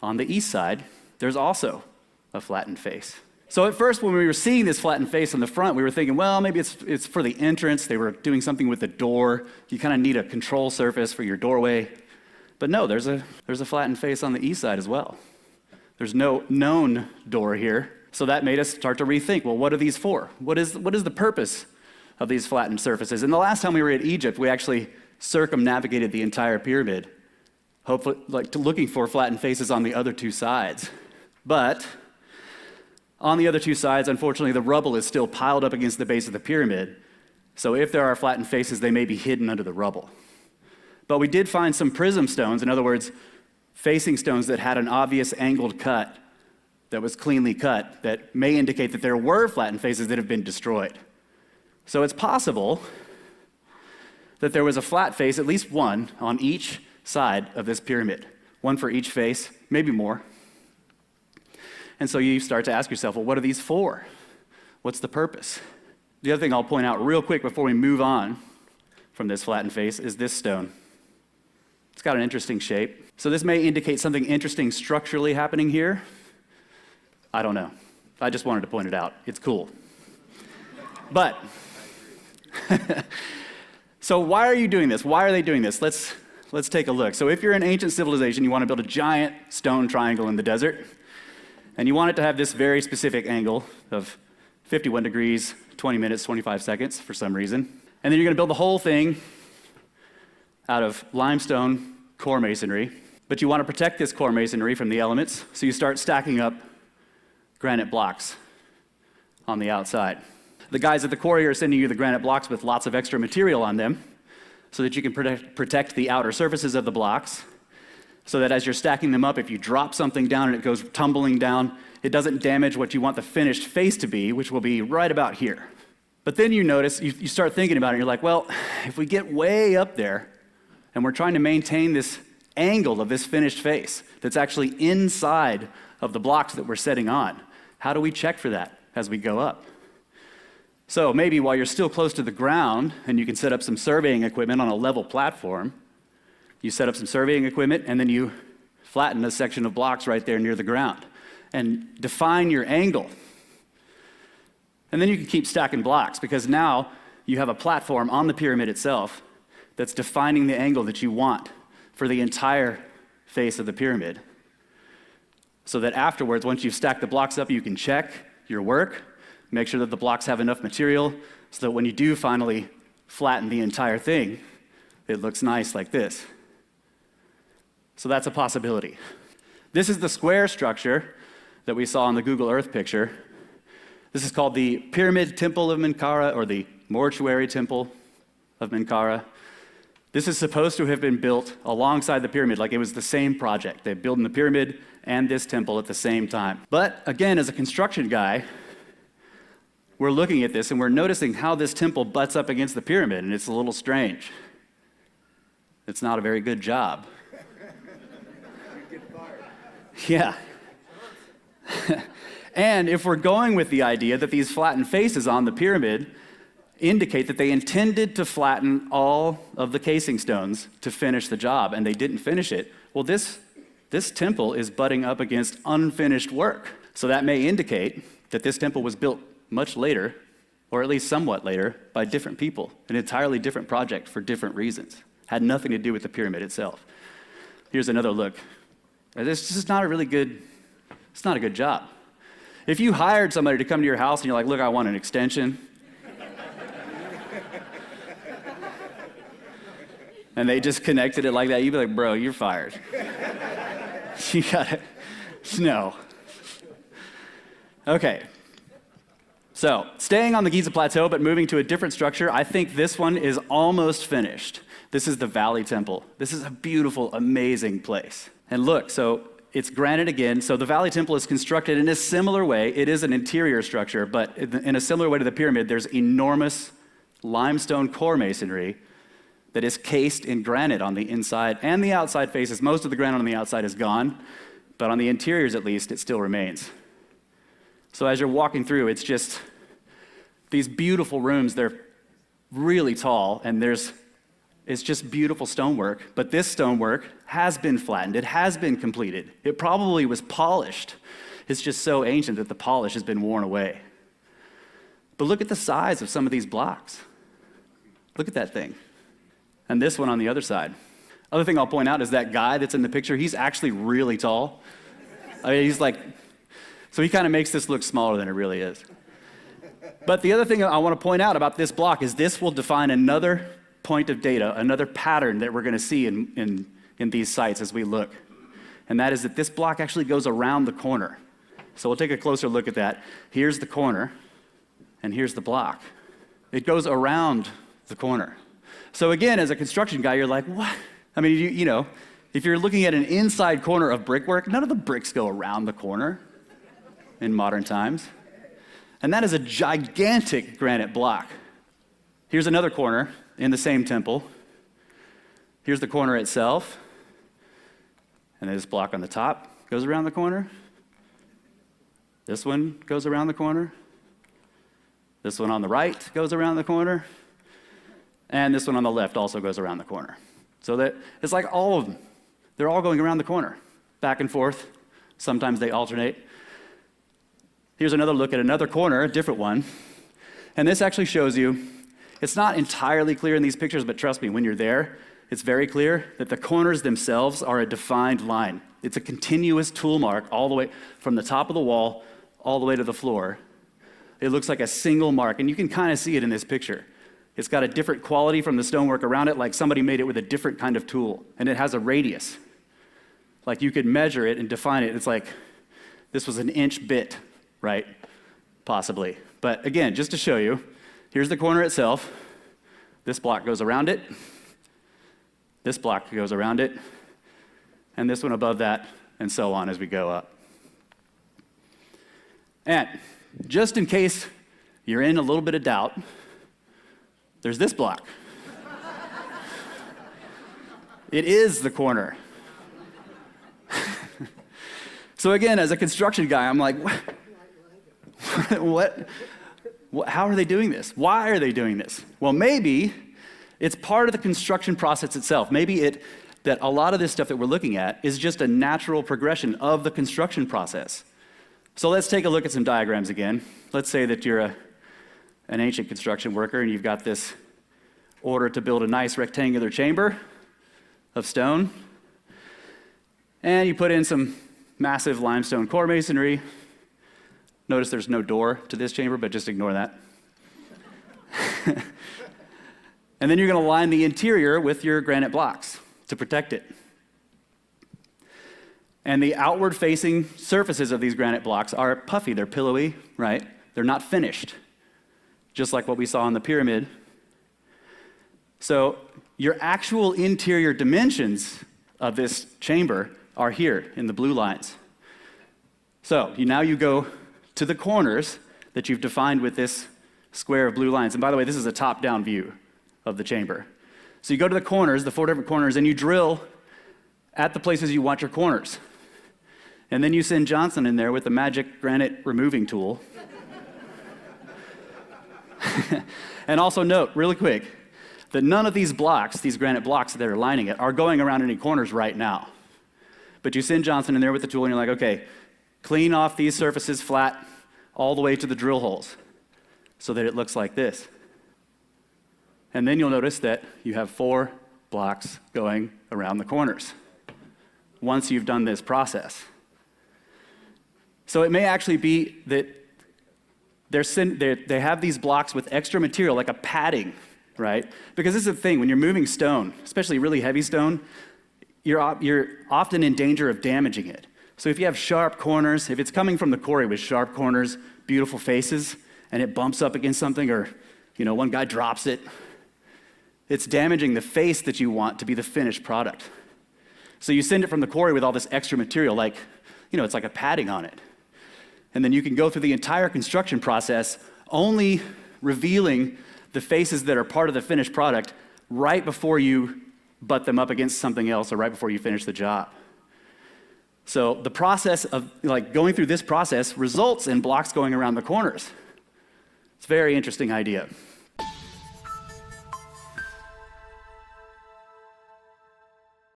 on the east side, there's also a flattened face. So at first, when we were seeing this flattened face on the front, we were thinking, well, maybe it's for the entrance. They were doing something with the door. You kind of need a control surface for your doorway. But no, there's a flattened face on the east side as well. There's no known door here. So that made us start to rethink, well, what are these for? What is the purpose of these flattened surfaces? And the last time we were at Egypt, we actually circumnavigated the entire pyramid, hopefully, looking for flattened faces on the other two sides. But on the other two sides, unfortunately, the rubble is still piled up against the base of the pyramid. So if there are flattened faces, they may be hidden under the rubble. But we did find some prism stones, in other words, facing stones that had an obvious angled cut that was cleanly cut that may indicate that there were flattened faces that have been destroyed. So it's possible that there was a flat face, at least one, on each side of this pyramid. One for each face, maybe more. And so you start to ask yourself, well, what are these for? What's the purpose? The other thing I'll point out real quick before we move on from this flattened face is this stone. It's got an interesting shape. So this may indicate something interesting structurally happening here. I don't know. I just wanted to point it out. It's cool. But, so why are you doing this? Why are they doing this? Let's take a look. So if you're an ancient civilization, you want to build a giant stone triangle in the desert, and you want it to have this very specific angle of 51 degrees, 20 minutes, 25 seconds for some reason. And then you're going to build the whole thing out of limestone core masonry. But you want to protect this core masonry from the elements, so you start stacking up granite blocks on the outside. The guys at the quarry are sending you the granite blocks with lots of extra material on them so that you can protect the outer surfaces of the blocks, so that as you're stacking them up, if you drop something down and it goes tumbling down, it doesn't damage what you want the finished face to be, which will be right about here. But then you notice, you start thinking about it, and you're like, well, if we get way up there and we're trying to maintain this angle of this finished face that's actually inside of the blocks that we're setting on, how do we check for that as we go up? So maybe while you're still close to the ground and you can set up some surveying equipment on a level platform, you set up some surveying equipment and then you flatten a section of blocks right there near the ground and define your angle. And then you can keep stacking blocks, because now you have a platform on the pyramid itself that's defining the angle that you want for the entire face of the pyramid. So that afterwards, once you've stacked the blocks up, you can check your work, make sure that the blocks have enough material so that when you do finally flatten the entire thing, it looks nice like this. So that's a possibility. This is the square structure that we saw in the Google Earth picture. This is called the Pyramid Temple of Menkaure, or the Mortuary Temple of Menkaure. This is supposed to have been built alongside the pyramid, like it was the same project. They're building the pyramid and this temple at the same time. But again, as a construction guy, we're looking at this and we're noticing how this temple butts up against the pyramid, and it's a little strange. It's not a very good job. Yeah. And if we're going with the idea that these flattened faces on the pyramid indicate that they intended to flatten all of the casing stones to finish the job, and they didn't finish it, well, this temple is butting up against unfinished work. So that may indicate that this temple was built much later, or at least somewhat later, by different people, an entirely different project for different reasons. Had nothing to do with the pyramid itself. Here's another look. It's just not a really good, it's not a good job. If you hired somebody to come to your house and you're like, look, I want an extension, and they just connected it like that, you'd be like, bro, you're fired. You gotta, no. Okay. So, staying on the Giza Plateau, but moving to a different structure, I think this one is almost finished. This is the Valley Temple. This is a beautiful, amazing place. And look, so it's granite again. So the Valley Temple is constructed in a similar way. It is an interior structure, but in a similar way to the pyramid, there's enormous limestone core masonry that is cased in granite on the inside and the outside faces. Most of the granite on the outside is gone, but on the interiors at least, it still remains. So as you're walking through, it's just these beautiful rooms. They're really tall, and there's It's just beautiful stonework, but this stonework has been flattened. It has been completed. It probably was polished. It's just so ancient that the polish has been worn away. But look at the size of some of these blocks. Look at that thing. And this one on the other side. Other thing I'll point out is that guy that's in the picture, he's actually really tall. I mean, so he kind of makes this look smaller than it really is. But the other thing I want to point out about this block is this will define another point of data, another pattern that we're going to see in these sites as we look. And that is that this block actually goes around the corner. So we'll take a closer look at that. Here's the corner, and here's the block. It goes around the corner. So again, as a construction guy, you're like, what? I mean, you know, if you're looking at an inside corner of brickwork, none of the bricks go around the corner in modern times. And that is a gigantic granite block. Here's another corner in the same temple. Here's the corner itself. And this block on the top goes around the corner. This one goes around the corner. This one on the right goes around the corner. And this one on the left also goes around the corner. So that it's like all of them. They're all going around the corner, back and forth. Sometimes they alternate. Here's another look at another corner, a different one. And this actually shows you, it's not entirely clear in these pictures, but trust me, when you're there, it's very clear that the corners themselves are a defined line. It's a continuous tool mark all the way from the top of the wall all the way to the floor. It looks like a single mark, and you can kind of see it in this picture. It's got a different quality from the stonework around it, like somebody made it with a different kind of tool, and it has a radius. Like you could measure it and define it. It's like this was an inch bit, right? Possibly. But again, just to show you, here's the corner itself. This block goes around it. This block goes around it. And this one above that, and so on as we go up. And just in case you're in a little bit of doubt, there's this block. It is the corner. So again, as a construction guy, I'm like, what? How are they doing this? Why are they doing this? Well, maybe it's part of the construction process itself. Maybe that a lot of this stuff that we're looking at is just a natural progression of the construction process. So let's take a look at some diagrams again. Let's say that you're an ancient construction worker and you've got this order to build a nice rectangular chamber of stone. And you put in some massive limestone core masonry. Notice there's no door to this chamber, but just ignore that. And then you're going to line the interior with your granite blocks to protect it. And the outward-facing surfaces of these granite blocks are puffy, they're pillowy, right? They're not finished, just like what we saw in the pyramid. So your actual interior dimensions of this chamber are here in the blue lines. So now you go to the corners that you've defined with this square of blue lines. And by the way, this is a top-down view of the chamber. So you go to the corners, the 4 different corners, and you drill at the places you want your corners. And then you send Johnson in there with the magic granite removing tool. And also note, really quick, that none of these blocks, these granite blocks that are lining it, are going around any corners right now. But you send Johnson in there with the tool and you're like, okay, clean off these surfaces flat all the way to the drill holes so that it looks like this. And then you'll notice that you have 4 blocks going around the corners once you've done this So it may actually be that they have these blocks with extra material, like a padding, right? Because this is the thing, when you're moving stone, especially really heavy stone, you're often in danger of damaging it. So if you have sharp corners, if it's coming from the quarry with sharp corners, beautiful faces, and it bumps up against something, or one guy drops it, it's damaging the face that you want to be the finished product. So you send it from the quarry with all this extra material, like, it's like a padding on it. And then you can go through the entire construction process only revealing the faces that are part of the finished product right before you butt them up against something else or right before you finish the job. So the process of going through this process results in blocks going around the corners. It's a very interesting idea.